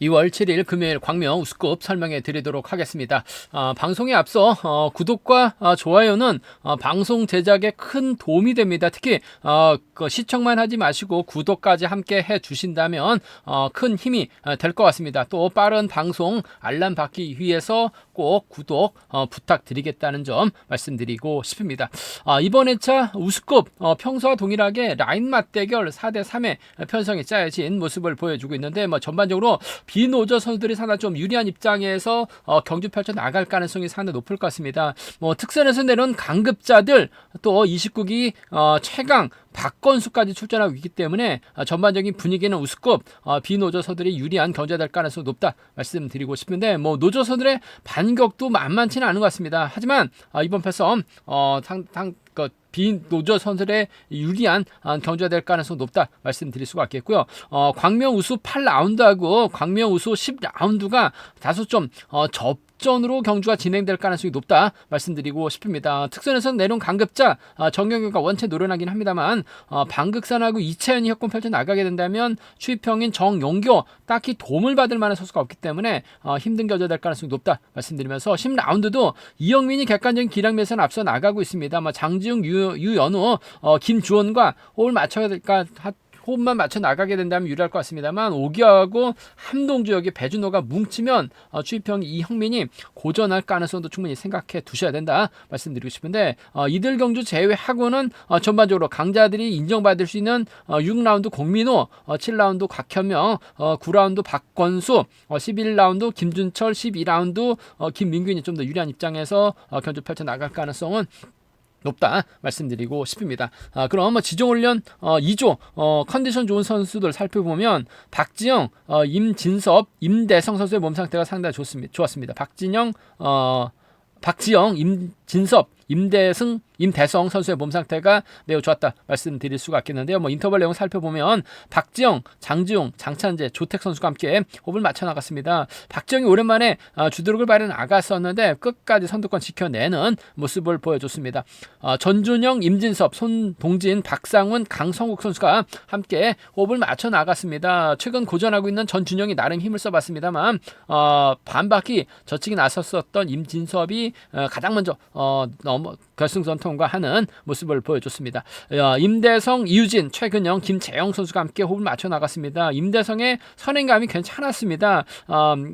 2월 7일 금요일 광명 우스컵 설명해 드리도록 하겠습니다. 방송에 앞서 구독과 좋아요는 방송 제작에 큰 도움이 됩니다. 특히 시청만 하지 마시고 구독까지 함께 해 주신다면 큰 힘이 될 것 같습니다. 또 빠른 방송 알람 받기 위해서 꼭 구독 부탁드리겠다는 점 말씀드리고 싶습니다. 이번 회차 우스컵 평소와 동일하게 라인 맞대결 4대3의 편성이 짜여진 모습을 보여주고 있는데 전반적으로 비노조 선수들이 상당히 좀 유리한 입장에서 경주 펼쳐 나갈 가능성이 상당히 높을 것 같습니다. 특선에서 내려온 강급자들 또 29기 최강 박건수까지 출전하고 있기 때문에 전반적인 분위기는 우스컵 비노조서들이 유리한 경주가 될 가능성이 높다 말씀드리고 싶은데 노조서들의 반격도 만만치는 않은 것 같습니다. 하지만 이번 패선 비노조 선수들의 유리한 경주가 될 가능성이 높다 말씀드릴 수가 있겠고요. 광명 우수 8라운드하고 광명 우수 10라운드가 다소 좀 접전으로 경주가 진행될 가능성이 높다 말씀드리고 싶습니다. 특선에서 내려온 강급자 정경규가 원체 노련하긴 합니다만 방극산하고 이채연이 협공 펼쳐 나가게 된다면 추위평인 정용교 딱히 도움을 받을 만한 선수가 없기 때문에 힘든 경주가 될 가능성이 높다 말씀드리면서 10라운드도 이영민이 객관적인 기량매선 앞서 나가고 있습니다. 장지웅, 유연우, 김주원과 호흡을 맞춰야 될까 호흡만 맞춰 나가게 된다면 유리할 것 같습니다만 오기하고 함동주 여기 배준호가 뭉치면 추위평 이형민이 고전할 가능성도 충분히 생각해 두셔야 된다 말씀드리고 싶은데 이들 경주 제외하고는 전반적으로 강자들이 인정받을 수 있는 6라운드 공민호, 7라운드 곽현명, 9라운드 박건수, 11라운드 김준철, 12라운드 김민균이 좀 더 유리한 입장에서 경주 펼쳐 나갈 가능성은 높다 말씀드리고 싶습니다. 그럼 지정훈련 2조 컨디션 좋은 선수들 살펴보면 박지영, 임진섭, 임대성 선수의 몸 상태가 상당히 좋았습니다. 박지영, 임진섭, 임대성 선수의 몸 상태가 매우 좋았다 말씀드릴 수가 있겠는데요. 인터벌 내용 살펴보면 박지영, 장지용, 장찬재, 조택 선수가 함께 호흡을 맞춰 나갔습니다. 박지영이 오랜만에 주도력을 발휘해 나갔었는데 끝까지 선두권 지켜내는 모습을 보여줬습니다. 전준영, 임진섭, 손동진, 박상훈, 강성국 선수가 함께 호흡을 맞춰 나갔습니다. 최근 고전하고 있는 전준영이 나름 힘을 써봤습니다만 반바퀴 젖히기 나섰었던 임진섭이 가장 먼저 결승선 통과하는 모습을 보여줬습니다. 임대성, 이유진, 최근영, 김재영 선수가 함께 호흡을 맞춰 나갔습니다. 임대성의 선행감이 괜찮았습니다.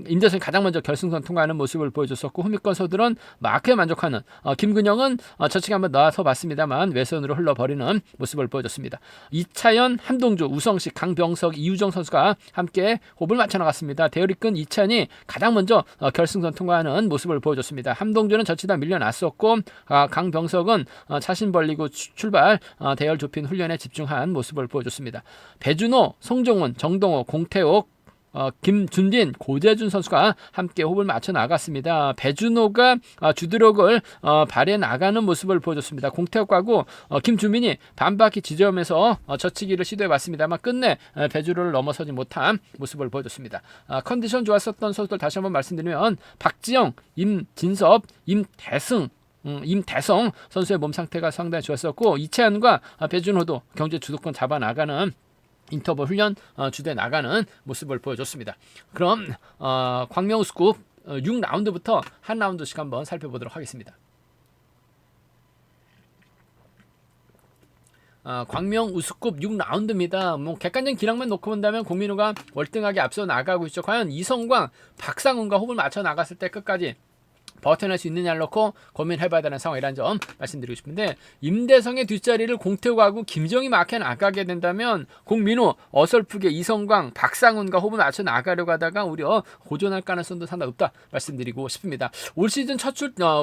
임대성이 가장 먼저 결승선 통과하는 모습을 보여줬었고 후미권 선수들은 마크에 만족하는 김근영은 저측에 한번 나와서 봤습니다만 외선으로 흘러버리는 모습을 보여줬습니다. 이차연, 함동주, 우성식, 강병석, 이유정 선수가 함께 호흡을 맞춰 나갔습니다. 대열이끈 이차연이 가장 먼저 결승선 통과하는 모습을 보여줬습니다. 함동주는 저치다 밀려났었고 강병석은 차신 벌리고 출발 대열 좁힌 훈련에 집중한 모습을 보여줬습니다. 배준호, 송정훈, 정동호, 공태옥, 김준진, 고재준 선수가 함께 호흡을 맞춰 나갔습니다. 배준호가 주도력을 발휘해 나가는 모습을 보여줬습니다. 공태욱하고 김준민이 반바퀴 지점에서 젖히기를 시도해봤습니다만 끝내 배준호를 넘어서지 못한 모습을 보여줬습니다. 컨디션 좋았었던 선수들 다시 한번 말씀드리면 박지영, 임진섭, 임대성 선수의 몸 상태가 상당히 좋았었고 이채한과 배준호도 경제 주도권 잡아 나가는 인터벌 훈련 주도해 나가는 모습을 보여줬습니다. 그럼 광명 우스컵 6라운드부터 한 라운드씩 한번 살펴보도록 하겠습니다. 광명 우스컵 6라운드입니다. 객관적인 기량만 놓고 본다면 공민우가 월등하게 앞서 나가고 있죠. 과연 이성광, 박상훈과 호흡을 맞춰 나갔을 때 끝까지 버텨낼 수 있느냐를 놓고 고민해봐야 되는 상황이라는 점 말씀드리고 싶은데 임대성의 뒷자리를 공태우하고 김정희 마켓 나가게 된다면 공민호, 어설프게 이성광, 박상훈과 호흡을 맞춰 나가려고 하다가 오히려 고전할 가능성도 상당히 높다 말씀드리고 싶습니다. 올 시즌 첫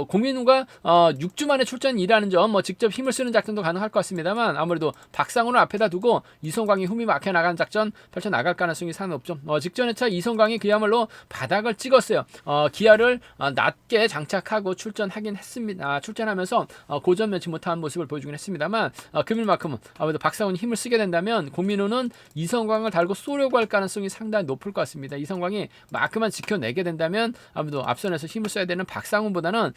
공민호가 6주 만에 출전이라는 점 직접 힘을 쓰는 작전도 가능할 것 같습니다만 아무래도 박상훈을 앞에다 두고 이성광이 흠이 막혀 나가는 작전 펼쳐 나갈 가능성이 상당히 높죠. 직전에 차 이성광이 그야말로 바닥을 찍었어요. 기아를 낮게 장착하고 출전하긴 했습니다. 출전하면서 고전 면치 못한 모습을 보여주긴 했습니다만 금일만큼은 아무래도 박상훈이 힘을 쓰게 된다면 공민우는 이성광을 달고 쏘려고 할 가능성이 상당히 높을 것 같습니다. 이성광이 마크만 지켜내게 된다면 아무래도 앞선에서 힘을 써야 되는 박상훈보다는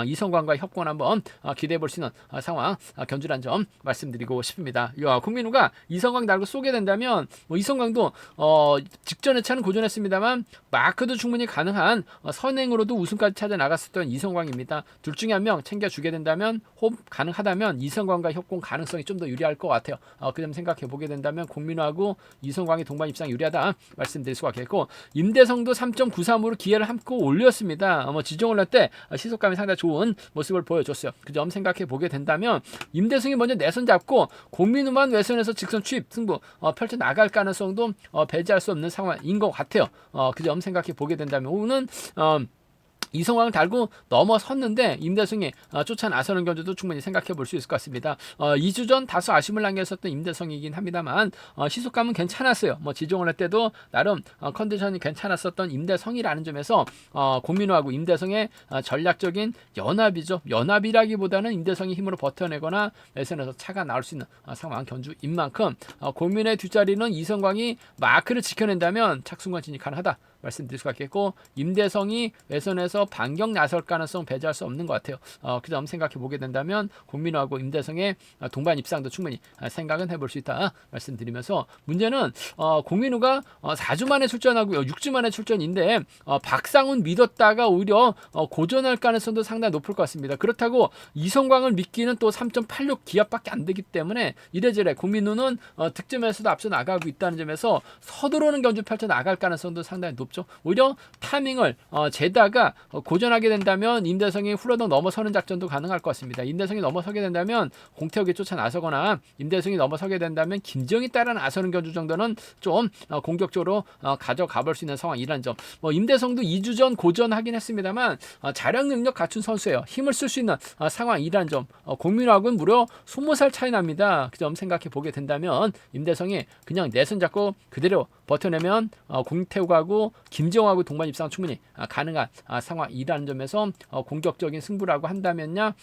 이성광과의 협공을 한번 기대해 볼 수 있는 상황 견주란 점 말씀드리고 싶습니다. 공민우가 이성광 달고 쏘게 된다면 이성광도 직전에 차는 고전했습니다만 마크도 충분히 가능한 선행으로도 우승까지 찾아 나갔었던 이성광입니다. 둘 중에 한 명 챙겨주게 된다면 호흡 가능하다면 이성광과 협공 가능성이 좀 더 유리할 것 같아요. 그 점 생각해 보게 된다면 공민우하고 이성광이 동반 입상 유리하다 말씀드릴 수가 있겠고, 임대성도 3.93으로 기회를 한껏 올렸습니다. 지정을 할 때 시속감이 상당히 좋은 모습을 보여줬어요. 그 점 생각해 보게 된다면 임대성이 먼저 내선 잡고 공민우만 외선에서 직선 추입 승부 펼쳐 나갈 가능성도 배제할 수 없는 상황인 것 같아요. 그 점 생각해 보게 된다면 오늘은 이성광을 달고 넘어섰는데 임대성이 쫓아 나서는 견주도 충분히 생각해 볼 수 있을 것 같습니다. 2주 전 다소 아쉬움을 남겼었던 임대성이긴 합니다만 시속감은 괜찮았어요. 지종을 할 때도 나름 컨디션이 괜찮았었던 임대성이라는 점에서 공민우하고 임대성의 전략적인 연합이죠. 연합이라기보다는 임대성이 힘으로 버텨내거나 외선에서 차가 나올 수 있는 상황 견주인 만큼 공민우의 뒷자리는 이성광이 마크를 지켜낸다면 착순간 진입 가능하다 말씀드릴 수가 있겠고, 임대성이 외선에서 반격 나설 가능성 배제할 수 없는 것 같아요. 그 점 생각해 보게 된다면 공민우하고 임대성의 동반 입상도 충분히 생각은 해볼 수 있다 말씀드리면서, 문제는 공민우가 4주 만에 출전하고요, 6주 만에 출전인데 박상훈 믿었다가 오히려 고전할 가능성도 상당히 높을 것 같습니다. 그렇다고 이성광을 믿기는 또 3.86 기압밖에 안 되기 때문에 이래저래 공민우는 득점에서도 앞서 나가고 있다는 점에서 서두르는 견주 펼쳐 나갈 가능성도 상당히 높죠. 오히려 타이밍을 재다가 고전하게 된다면 임대성이 후러덩 넘어서는 작전도 가능할 것 같습니다. 임대성이 넘어서게 된다면 공태욱이 쫓아 나서거나 임대성이 넘어서게 된다면 김정이 따라 나서는 견주 정도는 좀 공격적으로 가져가 볼 수 있는 상황이라는 점. 임대성도 2주 전 고전하긴 했습니다만 자력 능력 갖춘 선수예요. 힘을 쓸 수 있는 상황이라는 점. 공민우하고는 무려 20살 차이 납니다. 그 점 생각해 보게 된다면 임대성이 그냥 내선 잡고 그대로 버텨내면 공태욱하고 김정하고 동반 입상 충분히 가능한 상황이라는 점에서 공격적인 승부라고 한다면야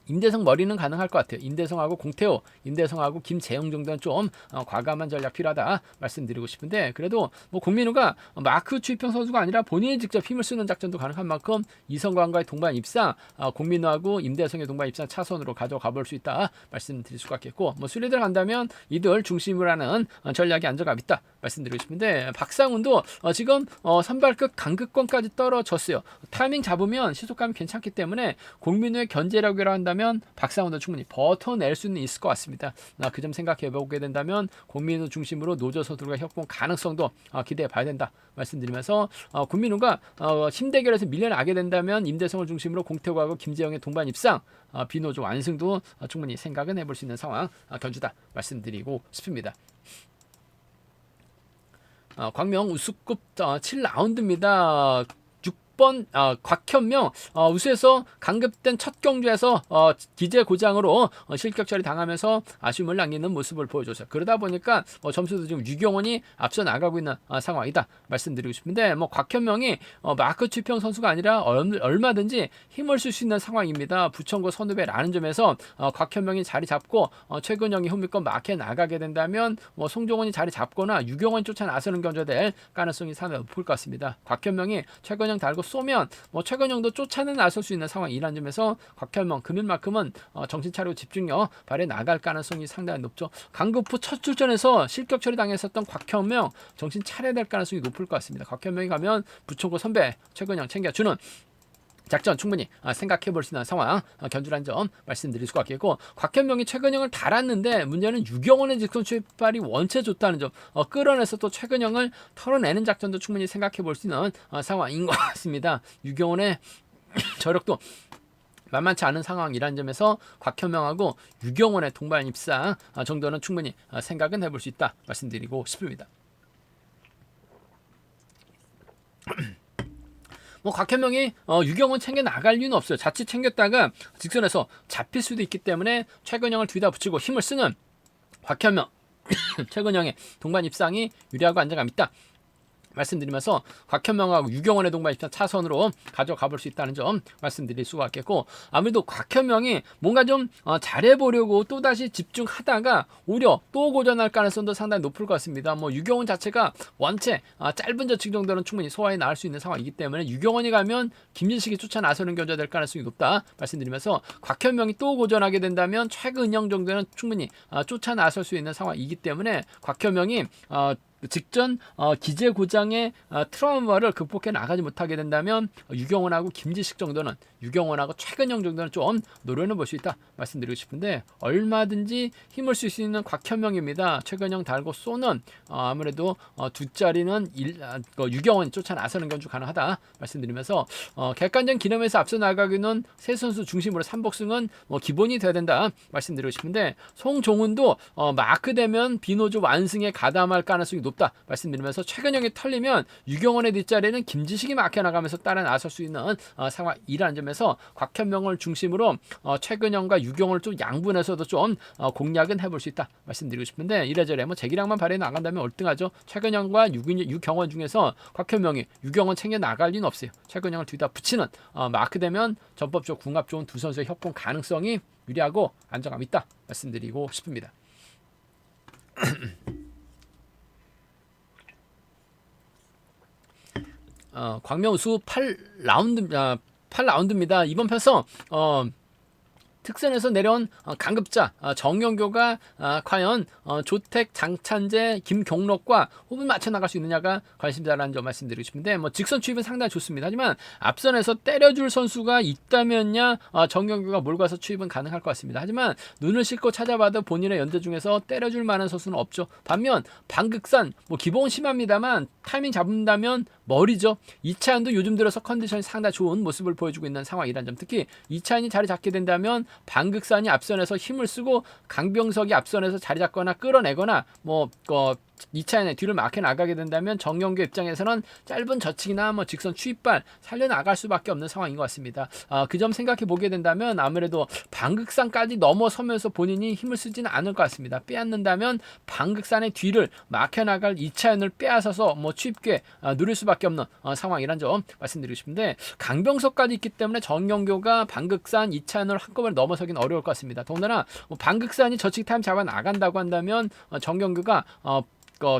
임대성 머리는 가능할 것 같아요. 임대성하고 공태호, 임대성하고 김재영 정도는 좀 과감한 전략 필요하다 말씀드리고 싶은데, 그래도 공민우가 마크 추입형 선수가 아니라 본인이 직접 힘을 쓰는 작전도 가능한 만큼 이성광과의 동반 입상, 공민우하고 임대성의 동반 입상 차선으로 가져가 볼 수 있다 말씀드릴 수가 있겠고, 순위대로 간다면 이들 중심으로 하는 전략이 안정감 있다 말씀드리고 싶은데, 박상훈도 지금 선발급 강급권까지 떨어졌어요. 타이밍 잡으면 시속감이 괜찮기 때문에 공민우의 견제력이라 한다면 박상훈도 충분히 버텨낼 수는 있을 것 같습니다. 그 점 생각해 보게 된다면 공민우 중심으로 노조 선수들과 협공 가능성도 기대해 봐야 된다 말씀드리면서, 공민우가 힘대결에서 밀려나게 된다면 임대성을 중심으로 공태욱하고 김재영의 동반 입상, 비노조 완승도 충분히 생각은 해볼 수 있는 상황 견주다 말씀드리고 싶습니다. 광명 우수급 7라운드입니다. 6번 곽현명 우수에서 강급된 첫 경주에서 기재 고장으로 실격 처리 당하면서 아쉬움을 남기는 모습을 보여줬어요. 그러다 보니까 점수도 지금 유경원이 앞서 나가고 있는 상황이다 말씀드리고 싶은데, 곽현명이 마크 추평 선수가 아니라 얼마든지 힘을 쓸 수 있는 상황입니다. 부천고 선후배라는 점에서 곽현명이 자리 잡고 최근영이 흠입건 마크에 나가게 된다면 송종원이 자리 잡거나 유경원이 쫓아 나서는 견제될 가능성이 상당히 높을 것 같습니다. 곽현명이 최근영 달고 쏘면 최근영도 쫓아는 나설 수 있는 상황이라는 점에서 곽현명 금일만큼은 정신 차리고 집중력 발휘해 나갈 가능성이 상당히 높죠. 강급 후 첫 출전에서 실격 처리 당했었던 곽현명 정신 차려야 될 가능성이 높을 것 같습니다. 곽현명이 가면 부천고 선배 최근영 챙겨주는 작전 충분히 생각해 볼 수 있는 상황 견주란 점 말씀드릴 수가 있겠고, 곽현명이 최근영을 달았는데 문제는 유경원의 직선 출발이 원체 좋다는 점, 끌어내서 또 최근영을 털어내는 작전도 충분히 생각해 볼 수 있는 상황인 것 같습니다. 유경원의 저력도 만만치 않은 상황이라는 점에서 곽현명하고 유경원의 동반 입상 정도는 충분히 생각은 해볼 수 있다 말씀드리고 싶습니다. 곽현명이 유경원 챙겨 나갈 이유는 없어요. 자칫 챙겼다가 직선에서 잡힐 수도 있기 때문에 최근영을 뒤다 붙이고 힘을 쓰는 곽현명 최근영의 동반 입상이 유리하고 안정감 있다 말씀드리면서 곽현명하고 유경원의 동반 입장 차선으로 가져가 볼 수 있다는 점 말씀드릴 수가 있겠고, 아무래도 곽현명이 뭔가 좀 잘해보려고 또다시 집중하다가 오히려 또 고전할 가능성도 상당히 높을 것 같습니다. 뭐 유경원 자체가 원체 짧은 저측 정도는 충분히 소화해 나갈 수 있는 상황이기 때문에 유경원이 가면 김진식이 쫓아 나서는 견제가 될 가능성이 높다 말씀드리면서, 곽현명이 또 고전하게 된다면 최근영 정도는 충분히 쫓아 나설 수 있는 상황이기 때문에 곽현명이 직전 기재 고장의 트라우마를 극복해 나가지 못하게 된다면 유경원하고 김지식 정도는, 유경원하고 최근영 정도는 좀 노려는 볼 수 있다 말씀드리고 싶은데, 얼마든지 힘을 쓸 수 있는 곽현명입니다. 최근영 달고 쏘는 아무래도 두 자리는 유경원이 쫓아 나서는 견주 가능하다 말씀드리면서, 객관적 기념에서 앞서 나가기는 세 선수 중심으로 3복승은 기본이 돼야 된다 말씀드리고 싶은데, 송종훈도 마크되면 비노조 완승에 가담할 가능성이 높다 말씀드리면서, 최근영이 털리면 유경원의 뒷자리는 김지식이 막혀나가면서 따라 나설 수 있는 상황이라는 점에서 곽현명을 중심으로 최근영과 유경원을 좀 양분해서도 좀 공략은 해볼 수 있다 말씀드리고 싶은데, 이래저래 뭐 재기량만 발휘해 나간다면 얼등하죠. 최근영과 유경원 중에서 곽현명이 유경원 챙겨 나갈 리는 없어요. 최근영을 뒤다 붙이는 마크되면 전법적 궁합 좋은 두 선수의 협공 가능성이 유리하고 안정감 있다 말씀드리고 싶습니다. 광명우수 8라운드입니다. 이번 편서 특선에서 내려온 강급자 정영교가 과연 조택, 장찬재, 김경록과 호흡을 맞춰 나갈 수 있느냐가 관심사라는 점 말씀드리고 싶은데, 뭐 직선 추입은 상당히 좋습니다. 하지만 앞선에서 때려줄 선수가 있다면야 정영교가 몰고 가서 추입은 가능할 것 같습니다. 하지만 눈을 싣고 찾아봐도 본인의 연대 중에서 때려줄 만한 선수는 없죠. 반면 방극산 뭐 기복은 심합니다만 타이밍 잡는다면 머리죠. 이차현도 요즘 들어서 컨디션이 상당히 좋은 모습을 보여주고 있는 상황이라는 점, 특히 이차현이 자리 잡게 된다면 방극산이 앞선에서 힘을 쓰고 강병석이 앞선에서 자리 잡거나 끌어내거나 이차현의 뒤를 막혀 나가게 된다면 정영규 입장에서는 짧은 저측이나 직선 추입발 살려나갈 수밖에 없는 상황인 것 같습니다. 그 점 생각해 보게 된다면 아무래도 방극산까지 넘어서면서 본인이 힘을 쓰지는 않을 것 같습니다. 빼앗는다면 방극산의 뒤를 막혀 나갈 이차현을 빼앗아서 추입게 누릴 수밖에 없는 상황이란 점 말씀드리고 싶은데, 강병석까지 있기 때문에 정영규가 방극산, 이차현을 한꺼번에 넘어서긴 어려울 것 같습니다. 더군다나 방극산이 저측 타임 잡아 나간다고 한다면 정영규가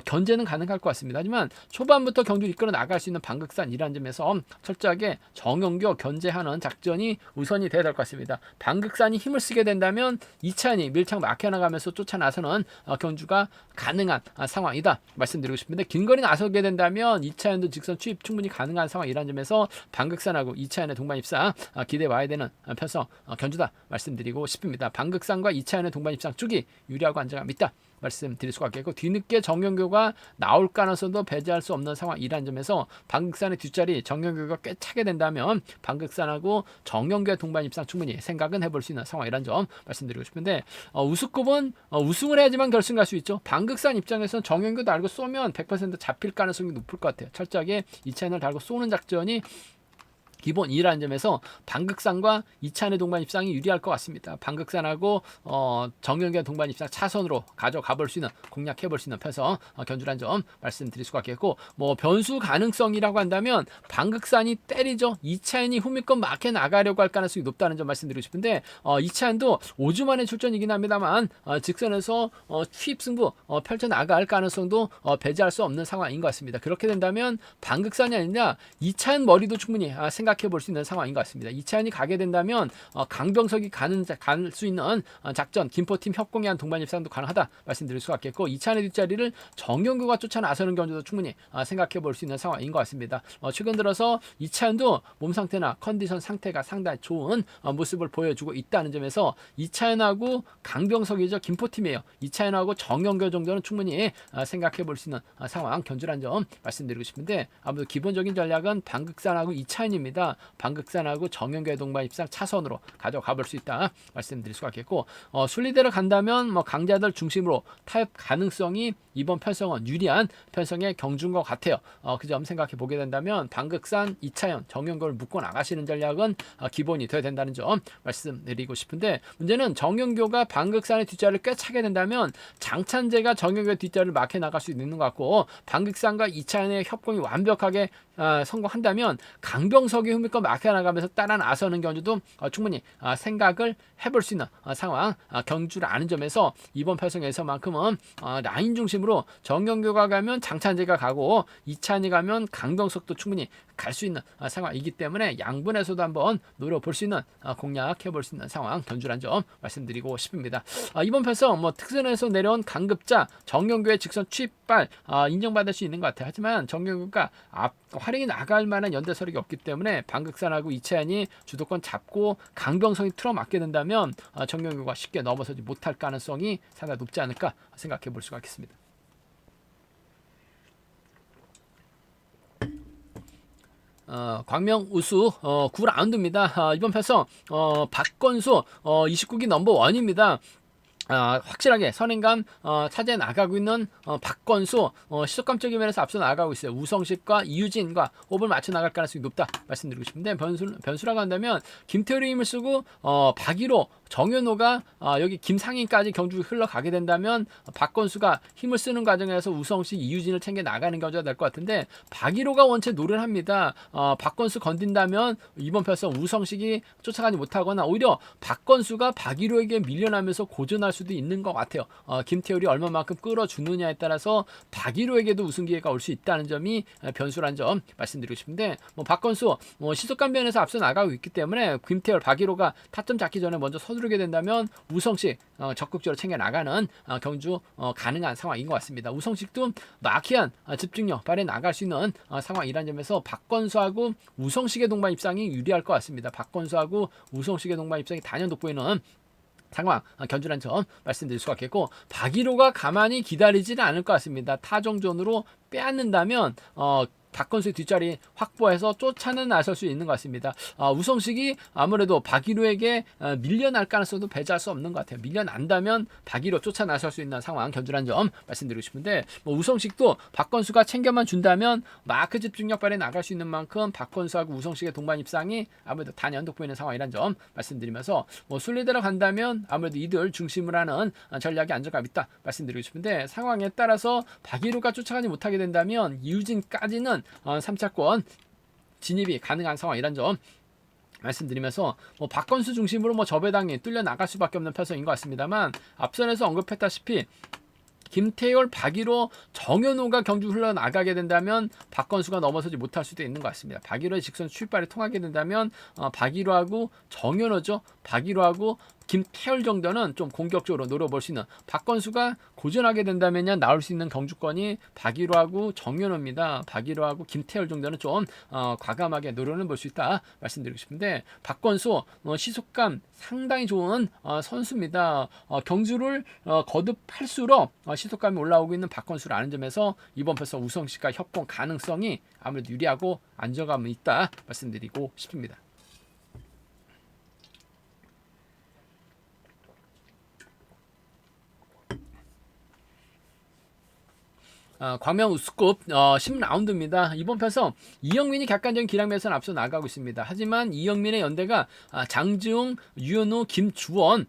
견제는 가능할 것 같습니다. 하지만 초반부터 경기를 이끌어 나갈 수 있는 방극산이라는 점에서 철저하게 정영규 견제하는 작전이 우선이 돼야 될 것 같습니다. 방극산이 힘을 쓰게 된다면 이찬이 밀착 막혀나가면서 쫓아나서는 경주가 가능한 상황이다 말씀드리고 싶은데, 긴거리 나서게 된다면 이차현도 직선 추입 충분히 가능한 상황이라는 점에서 방극산하고 이차현의 동반 입상 기대해 와야 되는 편성 견주다 말씀드리고 싶습니다. 방극산과 이차현의 동반 입상 쪽이 유리하고 안정감 있다 말씀드릴 수가 있겠고, 뒤늦게 정영규가 나올 가능성도 배제할 수 없는 상황이라는 점에서 방극산의 뒷자리 정영규가 꽤 차게 된다면 방극산하고 정영규의 동반 입상 충분히 생각은 해볼 수 있는 상황이라는 점 말씀드리고 싶은데, 우승급은 우승을 해야지만 결승 갈 수 있죠. 방극산 입장에서는 정영규 달고 쏘면 100% 잡힐 가능성이 높을 것 같아요. 철저하게 이 차인을 달고 쏘는 작전이 기본 2라는 점에서 방극산과 이찬의 동반 입상이 유리할 것 같습니다. 방극산하고 정영규의 동반 입상 차선으로 가져가 볼 수 있는, 공략해 볼 수 있는 편성 견주란 점 말씀드릴 수가 있겠고, 변수 가능성이라고 한다면 방극산이 때리죠. 이찬이 후미권 막혀 나가려고 할 가능성이 높다는 점 말씀드리고 싶은데, 이찬도 5주 만에 출전이긴 합니다만 직선에서 투입 승부 펼쳐 나갈 가능성도 배제할 수 없는 상황인 것 같습니다. 그렇게 된다면 방극산이 아니라 이찬 머리도 충분히 생각해 볼 수 있는 상황인 것 같습니다. 이차현이 가게 된다면 강병석이 갈 수 있는 작전, 김포팀 협공에 한 동반 입상도 가능하다 말씀드릴 수가 있겠고, 이차현의 뒷자리를 정영규가 쫓아 나서는 경우도 충분히 생각해 볼 수 있는 상황인 것 같습니다. 최근 들어서 이차현도 몸 상태나 컨디션 상태가 상당히 좋은 모습을 보여주고 있다는 점에서 이차현하고 강병석이죠. 김포팀이에요. 이차현하고 정영규 정도는 충분히 생각해 볼 수 있는 상황 견주란 점 말씀드리고 싶은데, 아무래도 기본적인 전략은 방극산하고 이차현입니다. 있습니다. 방극산하고 정연교의 동반 입상 차선으로 가져가 볼 수 있다 말씀드릴 수가 있겠고, 순리대로 간다면 뭐 강자들 중심으로 타협 가능성이 이번 편성은 유리한 편성의 경주인 것 같아요. 그 점 생각해 보게 된다면 방극산, 이차연, 정연교를 묶고 나가시는 전략은 기본이 되어야 된다는 점 말씀드리고 싶은데, 문제는 정연교가 방극산의 뒷자리를 꽤 차게 된다면 장찬재가 정연교의 뒷자리를 막혀 나갈 수 있는 것 같고, 방극산과 이차연의 협공이 완벽하게 성공한다면 강병석이 후미권 막혀 나가면서 따라 나서는 경주도 충분히 생각을 해볼 수 있는 상황, 경주를 아는 점에서 이번 편성에서만큼은 라인 중심으로 정연교가 가면 장찬재가 가고 이찬이 가면 강병석도 충분히 갈 수 있는 상황이기 때문에 양분에서도 한번 노려볼 수 있는, 공략해 볼 수 있는 상황 경주란 점 말씀드리고 싶습니다. 이번 편성 뭐 특선에서 내려온 강급자 정연교의 직선 취입발 인정받을 수 있는 것 같아요. 하지만 정연교가 활용이 나갈 만한 연대 서력이 없기 때문에 방극산하고 이채연이 주도권 잡고 강병성이 틀어막게 된다면 정연교가 쉽게 넘어서지 못할 가능성이 상당히 높지 않을까 생각해 볼 수가 있겠습니다. 광명 우수 9라운드입니다. 이번 편성 박건수 29기 넘버 1입니다. 확실하게 선행감 차지해 나가고 있는 박건수, 시속감적인 면에서 앞서 나가고 있어요. 우성식과 이유진과 호흡을 맞춰 나갈 가능성이 높다 말씀드리고 싶은데, 변수라고 한다면 김태우의 힘을 쓰고 박일호, 정현호가 여기 김상인까지 경주 흘러가게 된다면 박건수가 힘을 쓰는 과정에서 우성식, 이유진을 챙겨 나가는 경주가 될 것 같은데, 박일호가 원체 노를 합니다. 박건수 건든다면 이번 편성 우성식이 쫓아가지 못하거나 오히려 박건수가 박일호에게 밀려나면서 고전할 수도 있는 것 같아요. 김태울이 얼마만큼 끌어주느냐에 따라서 박일호에게도 우승 기회가 올 수 있다는 점이 변수란 점 말씀드리고 싶은데, 박건수 시속감 면에서 앞서 나가고 있기 때문에 김태울, 박일호가 타점 잡기 전에 먼저 서두르게 된다면 우성식 적극적으로 챙겨 나가는 경주 가능한 상황인 것 같습니다. 우성식도 마키한 집중력 발휘 나갈 수 있는 상황이란 점에서 박건수하고 우성식의 동반 입상이 유리할 것 같습니다. 박건수하고 우성식의 동반 입상이 단연 돋보이는 상황 견주란 점 말씀드릴 수가 있겠고, 박일호가 가만히 기다리지는 않을 것 같습니다. 타정전으로 빼앗는다면 박건수의 뒷자리 확보해서 쫓아는 나설 수 있는 것 같습니다. 우성식이 아무래도 박일호에게 밀려날 가능성도 배제할 수 없는 것 같아요. 밀려난다면 박일호 쫓아 나설 수 있는 상황 견주란 점 말씀드리고 싶은데, 우성식도 박건수가 챙겨만 준다면 마크 집중력 발휘 나갈 수 있는 만큼 박건수하고 우성식의 동반 입상이 아무래도 단연 돋보이는 상황이란 점 말씀드리면서, 순리대로 간다면 아무래도 이들 중심으로 하는 전략이 안정감 있다 말씀드리고 싶은데, 상황에 따라서 박일호가 쫓아가지 못하게 된다면 이유진까지는 3차권 진입이 가능한 상황이란 점 말씀드리면서, 박건수 중심으로 저배당이 뚫려 나갈 수밖에 없는 편성인 것 같습니다만, 앞선에서 언급했다시피 김태열, 박일호, 정현호가 경주 흘러나가게 된다면 박건수가 넘어서지 못할 수도 있는 것 같습니다. 박일호의 직선 출발이 통하게 된다면 박일호하고 정현호죠. 박일호하고 김태열 정도는 좀 공격적으로 노려볼 수 있는, 박건수가 고전하게 된다면 나올 수 있는 경주권이 박일호하고 정현호입니다. 박일호하고 김태열 정도는 좀 과감하게 노려는 볼 수 있다 말씀드리고 싶은데, 박건수 시속감 상당히 좋은 선수입니다. 경주를 거듭할수록 시속감이 올라오고 있는 박건수를 아는 점에서 이번 편성 우성식과 협공 가능성이 아무래도 유리하고 안정감이 있다 말씀드리고 싶습니다. 광명 우스급 10라운드입니다. 이번 편성 이영민이 객관적인 기량면에서는 앞서 나가고 있습니다. 하지만 이영민의 연대가 장지웅, 유현우, 김주원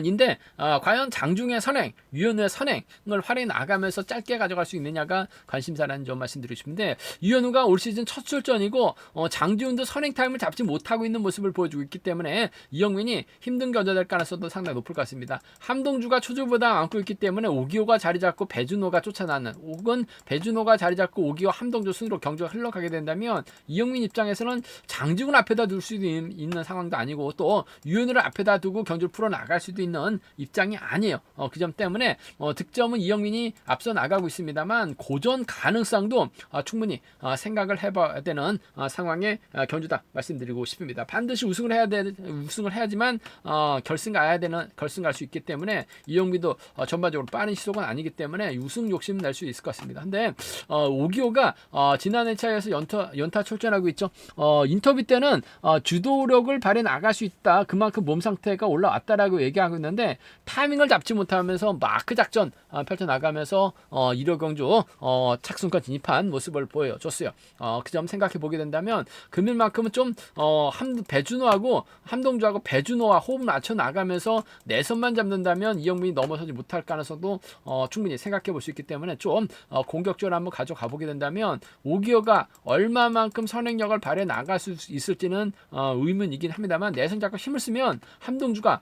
인데 과연 장중의 선행, 유현우의 선행을 활용해 나가면서 짧게 가져갈 수 있느냐가 관심사라는 점 말씀드리고 싶은데, 유현우가 올 시즌 첫 출전이고 장지훈도 선행 타임을 잡지 못하고 있는 모습을 보여주고 있기 때문에 이영민이 힘든 견제될 가능성도 상당히 높을 것 같습니다. 함동주가 초조보다 안고 있기 때문에 오기호가 자리 잡고 배준호가 쫓아나는, 혹은 배준호가 자리 잡고 오기호, 함동주 순으로 경주가 흘러가게 된다면 이영민 입장에서는 장지훈 앞에다 둘 수 있는 상황도 아니고 또 유현우를 앞에다 두고 경주를 풀어나갈 수도 있는 입장이 아니에요. 그 점 때문에 득점은 이영민이 앞서 나가고 있습니다만 고전 가능성도 충분히 생각을 해봐야 되는 상황의 경주다 말씀드리고 싶습니다. 반드시 우승을 해야지만 결승 갈 수 있기 때문에 이영민도 전반적으로 빠른 시속은 아니기 때문에 우승 욕심 낼 수 있을 것 같습니다. 근데 오기호가 지난 회차에서 연타 출전하고 있죠. 인터뷰 때는 주도력을 발휘 나갈 수 있다. 그만큼 몸 상태가 올라왔다라고 얘기하고 있는데 타이밍을 잡지 못하면서 마크 작전 펼쳐 나가면서 1호 경주 착순권 진입한 모습을 보여줬어요. 그 점 생각해 보게 된다면 금일만큼은 좀 배준호하고 함동주하고 배준호와 호흡 맞춰 나가면서 내선만 잡는다면 이영민이 넘어서지 못할 가능성도 충분히 생각해 볼 수 있기 때문에 좀 공격적으로 한번 가져가 보게 된다면 오기호가 얼마만큼 선행력을 발휘해 나갈 수 있을지는 의문이긴 합니다만 내선 잡고 힘을 쓰면 함동주가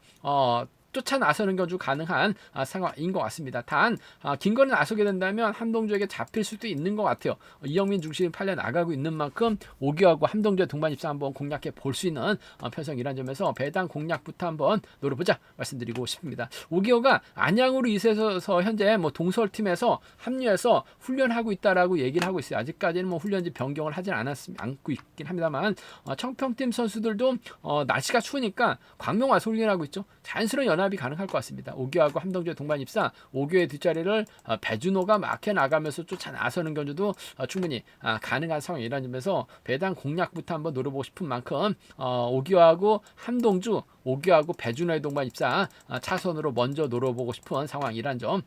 쫓아 나서는 경주 가능한 상황인 것 같습니다. 단 긴거리 나서게 된다면 함동주에게 잡힐 수도 있는 것 같아요. 이영민 중심이 팔려 나가고 있는 만큼 오기호하고 함동주의 동반 입상 한번 공략해 볼 수 있는 편성이라는 점에서 배당 공략부터 한번 노려보자 말씀드리고 싶습니다. 오기호가 안양으로 이세서 현재 동설팀에서 합류해서 훈련하고 있다라고 얘기를 하고 있어요. 아직까지는 훈련지 변경을 하진 않고 있긴 합니다만 청평팀 선수들도 날씨가 추우니까 광명 와서 훈련하고 있죠. 자연스러운 연합이 가능할 것 같습니다. 오기호하고 함동주의 동반 입상, 오기호의 뒷자리를 배준호가 막혀 나가면서 쫓아 나서는 경주도 충분히 가능한 상황이라는 점에서 배당 공략부터 한번 노려보고 싶은 만큼 오기호하고 함동주, 오기호하고 배준호의 동반 입상 차선으로 먼저 노려보고 싶은 상황이라는 점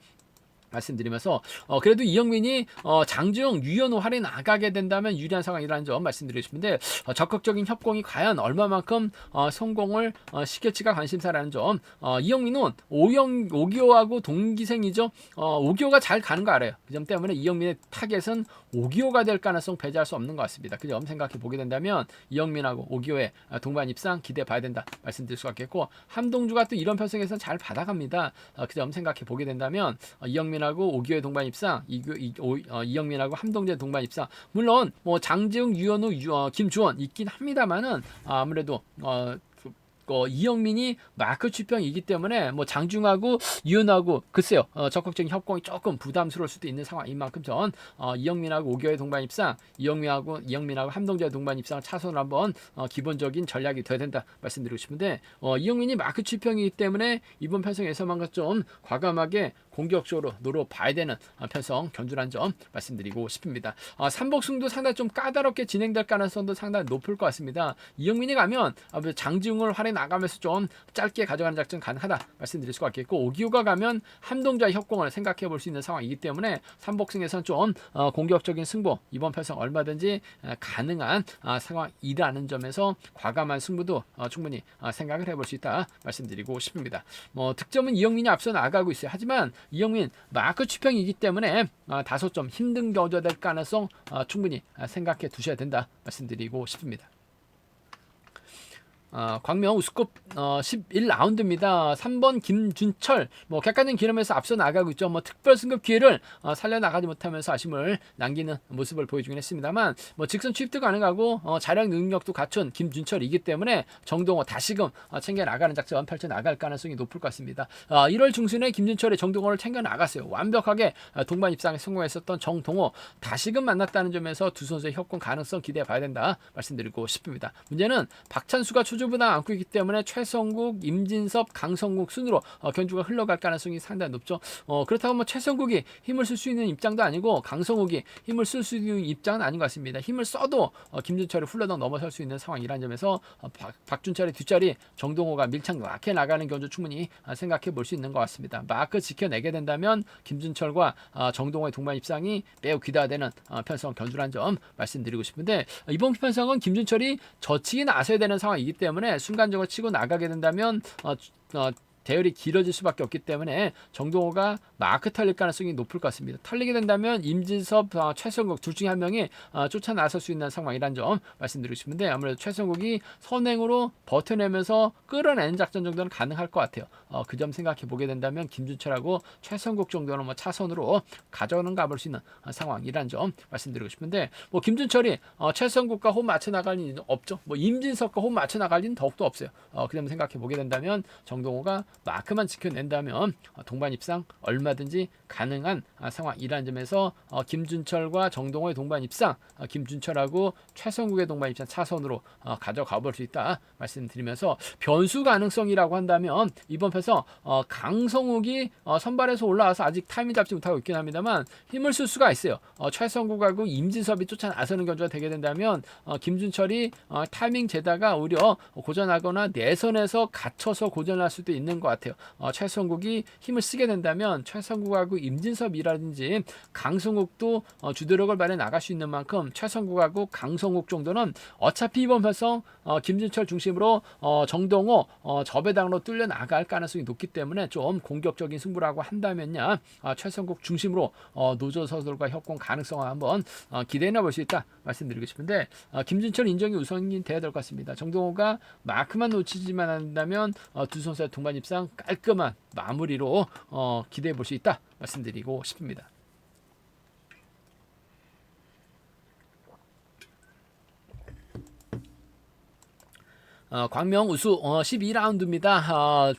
말씀드리면서 그래도 이영민이 장주영, 유현호 할인 나가게 된다면 유리한 상황이라는 점 말씀드리고 싶은데 적극적인 협공이 과연 얼마만큼 성공을 시킬지가 관심사라는 점. 이영민은 오기호하고 동기생이죠. 오기호가 잘 가는 거 알아요. 그 점 때문에 이영민의 타겟은 오기호가 될 가능성 배제할 수 없는 것 같습니다. 그 점 생각해 보게 된다면 이영민하고 오기호의 동반 입상 기대해 봐야 된다 말씀드릴 수가 있겠고 함동주가 또 이런 편성에서 잘 받아갑니다. 그 점 생각해 보게 된다면 이영민하고 오기호의 동반 입상, 이영민하고 함동주의 동반 입상. 물론 장지웅, 유현우, 김주원 있긴 합니다만은 아무래도 이영민이 마크 취평이기 때문에 장중하고 유현하고 글쎄요 적극적인 협공이 조금 부담스러울 수도 있는 상황인 만큼 전 이영민하고 오기호의 동반 입상, 이영민하고 함동주의 동반 입상 차선을 한번 기본적인 전략이 돼야 된다 말씀드리고 싶은데 이영민이 마크 취평이기 때문에 이번 편성에서만 좀 과감하게 공격적으로 노려봐야 되는 편성 견주란 점 말씀드리고 싶습니다. 삼복승도 상당히 좀 까다롭게 진행될 가능성도 상당히 높을 것 같습니다. 이영민이 가면 장지웅을 활용 나가면서 좀 짧게 가져가는 작전 가능하다 말씀드릴 수가 있겠고 오기호가 가면 함동주의 협공을 생각해 볼 수 있는 상황이기 때문에 삼복승에서는 좀 공격적인 승부 이번 편성 얼마든지 가능한 상황이라는 점에서 과감한 승부도 충분히 생각을 해볼 수 있다 말씀드리고 싶습니다. 득점은 이영민이 앞서 나가고 있어요. 하지만 이영민 마크 취평이기 때문에 다소 좀 힘든 경주가 될 가능성 충분히 생각해 두셔야 된다 말씀드리고 싶습니다. 광명 우스컵 11라운드입니다. 3번 김준철 객관적인 기름에서 앞서 나가고 있죠. 특별 승급 기회를 살려나가지 못하면서 아쉬움을 남기는 모습을 보여주긴 했습니다만 직선 취입도 가능하고 자력 능력도 갖춘 김준철이기 때문에 정동호 다시금 챙겨나가는 작전 펼쳐나갈 가능성이 높을 것 같습니다. 1월 중순에 김준철의 정동호를 챙겨나갔어요. 완벽하게 동반 입상에 성공했었던 정동호 다시금 만났다는 점에서 두 선수의 협공 가능성 기대해 봐야 된다 말씀드리고 싶습니다. 문제는 박찬수가 초조부담 안고 있기 때문에 최성국, 임진섭, 강성국 순으로 견주가 흘러갈 가능성이 상당히 높죠. 그렇다고 최성국이 힘을 쓸 수 있는 입장도 아니고 강성국이 힘을 쓸 수 있는 입장은 아닌 것 같습니다. 힘을 써도 김준철이 훌러덩 넘어설 수 있는 상황이라는 점에서 박준철의 뒷자리 정동호가 밀착 막혀 나가는 견주 충분히 생각해 볼 수 있는 것 같습니다. 마크 지켜내게 된다면 김준철과 정동호의 동반 입상이 매우 기대되는 편성 견주라는 점 말씀드리고 싶은데 이번 편성은 김준철이 젖히기 나서야 되는 상황이기 때문에 순간적으로 치고 나가게 된다면 대열이 길어질 수밖에 없기 때문에 정동호가 마크 털릴 가능성이 높을 것 같습니다. 털리게 된다면 임진섭, 최성국 둘 중에 한 명이 쫓아 나설 수 있는 상황이라는 점 말씀드리고 싶은데 아무래도 최성국이 선행으로 버텨내면서 끌어내는 작전 정도는 가능할 것 같아요. 그 점 생각해 보게 된다면 김준철하고 최성국 정도는 차선으로 가져는 가볼 수 있는 상황이라는 점 말씀드리고 싶은데 김준철이 최성국과 호흡 맞춰 나갈 리는 없죠. 임진섭과 호흡 맞춰 나갈 리는 더욱더 없어요. 그 점 생각해 보게 된다면 정동호가 마크만 지켜낸다면 동반 입상 얼마든지 가능한 상황이라는 점에서 김준철과 정동호의 동반 입상, 김준철하고 최성국의 동반 입상 차선으로 가져가 볼 수 있다 말씀드리면서, 변수 가능성이라고 한다면 이번 패서 강성욱이 선발에서 올라와서 아직 타이밍 잡지 못하고 있긴 합니다만 힘을 쓸 수가 있어요. 최성국하고 임진섭이 쫓아 나서는 견주가 되게 된다면 김준철이 타이밍 재다가 오히려 고전하거나 내선에서 갇혀서 고전할 수도 있는 것 같아요. 최성국이 힘을 쓰게 된다면 최성국하고 임진섭이라든지 강성욱도 주도력을 발휘해 나갈 수 있는 만큼 최성국하고 강성욱 정도는 어차피 이번 편성 김준철 중심으로 정동호 저배당으로 뚫려 나갈 가능성이 높기 때문에 좀 공격적인 승부라고 한다면야 최성국 중심으로 노조 선수들과 협공 가능성을 한번 기대해 볼 수 있다 말씀드리고 싶은데, 김준철 인정이 우선이 돼야 될 것 같습니다. 정동호가 마크만 놓치지만 한다면 두 선수의 동반 입상 깔끔한 마무리로 기대해 볼 수 있다 말씀드리고 싶습니다. 광명 우수 12라운드입니다.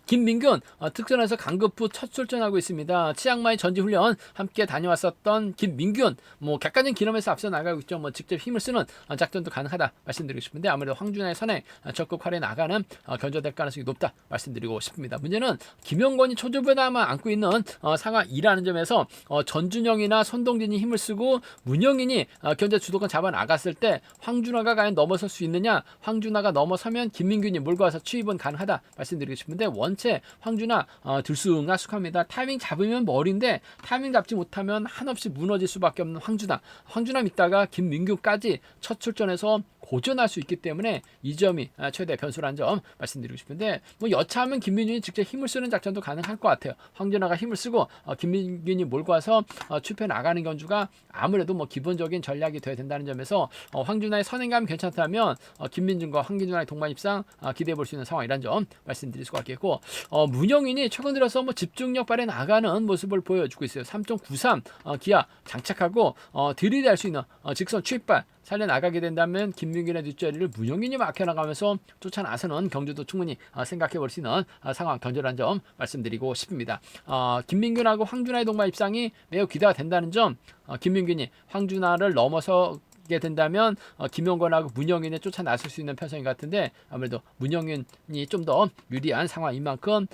김민균 특전에서 강급 후 첫 출전하고 있습니다. 치앙마이 전지훈련 함께 다녀왔었던 김민균, 객관적인 기념에서 앞서 나가고 있죠. 직접 힘을 쓰는 작전도 가능하다 말씀드리고 싶은데, 아무래도 황준하의 선에 적극 활용해 나가는 견제될 가능성이 높다 말씀드리고 싶습니다. 문제는 김영권이 초조부담만 안고 있는 상황이라는 점에서 전준영이나 손동진이 힘을 쓰고 문영인이 견제 주도권 잡아 나갔을 때 황준하가 과연 넘어설 수 있느냐, 황준하가 넘어서면 김민균이 몰고 와서 취입은 가능하다 말씀드리고 싶은데, 원체 황준하 들쑥날쑥합니다. 타이밍 잡으면 머리인데 타이밍 잡지 못하면 한없이 무너질 수밖에 없는 황준하 믿다가 김민균까지 첫 출전에서 고전할 수 있기 때문에 이 점이 최대 변수라는 점 말씀드리고 싶은데, 여차하면 김민균이 직접 힘을 쓰는 작전도 가능할 것 같아요. 황준하가 힘을 쓰고 김민균이 몰고 와서 추패 나가는 견주가 아무래도 기본적인 전략이 돼야 된다는 점에서 황준하의 선행감이 괜찮다면 김민준과 황준하의 동반 입상 기대해 볼 수 있는 상황이라는 점 말씀드릴 수가 있겠고, 문영인이 최근 들어서 집중력 발휘 나가는 모습을 보여주고 있어요. 3.93 기아 장착하고 들이댈 수 있는 직선 추입발 살려나가게 된다면 김민균의 뒷자리를 문영인이 막혀나가면서 쫓아 나서는 경주도 충분히 생각해 볼 수 있는 상황 견제라는 점 말씀드리고 싶습니다. 김민균하고 황준하의 동반 입상이 매우 기대가 된다는 점, 김민균이 황준하를 넘어서게 된다면 김영권하고 문영인에 쫓아 나설 수 있는 편성인 것 같은데, 아무래도 문영인이 좀 더 유리한 상황인 만큼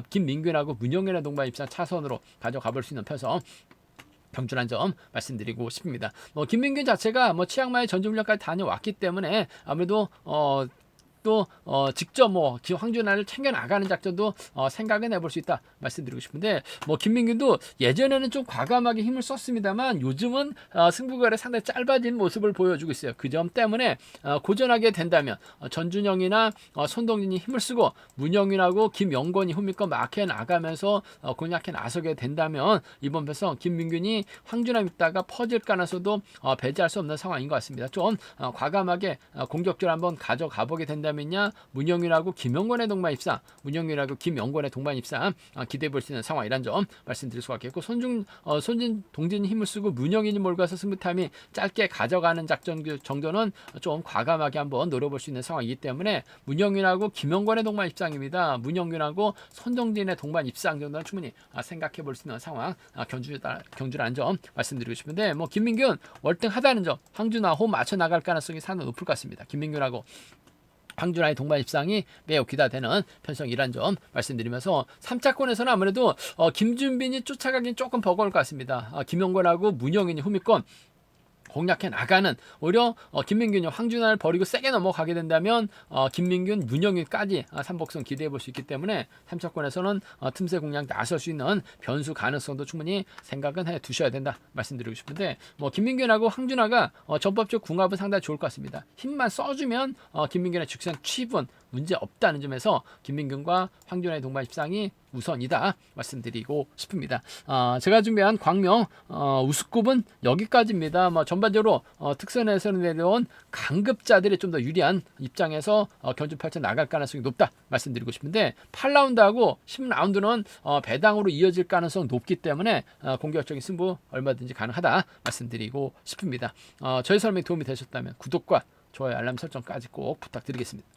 김민균하고 문영인의 동반 입상 차선으로 가져가 볼 수 있는 편성 경주란 점 말씀드리고 싶습니다. 김민균 자체가 치앙마이 전지훈련까지 다녀왔기 때문에 아무래도 또 직접 황준하를 챙겨 나가는 작전도 생각은 해볼 수 있다 말씀드리고 싶은데, 김민균도 예전에는 좀 과감하게 힘을 썼습니다만 요즘은 승부거리 상당히 짧아진 모습을 보여주고 있어요. 그 점 때문에 고전하게 된다면 전준영이나 손동진이 힘을 쓰고 문영인하고 김영권이 후미권 막혀 나가면서 공략해 나서게 된다면 이번 배성 김민균이 황준하 믿다가 퍼질 가능성도 배제할 수 없는 상황인 것 같습니다. 좀 과감하게 공격적으로 한번 가져가 보게 된다면 문영윤하고 김영권의 동반 입상, 문영윤하고 김영권의 동반 입상 기대해 볼 수 있는 상황이란 점 말씀드릴 수가 있겠고, 손진 동진이 힘을 쓰고 문영인이 몰고 와서 승부 타임이 짧게 가져가는 작전 정도는 좀 과감하게 한번 노려볼 수 있는 상황이기 때문에 문영윤하고 김영권의 동반 입상입니다. 문영윤하고 손동진의 동반 입상 정도는 충분히 생각해 볼 수 있는 상황 경주라는 점 말씀드리고 싶은데, 김민균 월등하다는 점, 황준하 호흡 맞춰 나갈 가능성이 상당히 높을 것 같습니다. 김민균하고 황준하의 동반 입상이 매우 기대되는 편성이란 점 말씀드리면서, 3차권에서는 아무래도 김준빈이 쫓아가긴 조금 버거울 것 같습니다. 김영권하고 문영인이 후미권 공략해 나가는, 오히려 김민균이 황준하를 버리고 세게 넘어가게 된다면 김민균, 문영인까지 삼복선 기대해 볼 수 있기 때문에 3차권에서는 틈새 공략 나설 수 있는 변수 가능성도 충분히 생각은 해 두셔야 된다 말씀드리고 싶은데, 김민균하고 황준하가 전법적 궁합은 상당히 좋을 것 같습니다. 힘만 써주면 김민균의 직선 취입은 문제 없다는 점에서 김민균과 황준하의 동반 입상이 우선이다 말씀드리고 싶습니다. 제가 준비한 광명 우승급은 여기까지입니다. 전반적으로 특선에서 내려온 강급자들이 좀 더 유리한 입장에서 견주 펼쳐 나갈 가능성이 높다 말씀드리고 싶은데, 8라운드하고 10라운드는 배당으로 이어질 가능성 높기 때문에 공격적인 승부 얼마든지 가능하다 말씀드리고 싶습니다. 저희 설명이 도움이 되셨다면 구독과 좋아요, 알람 설정까지 꼭 부탁드리겠습니다.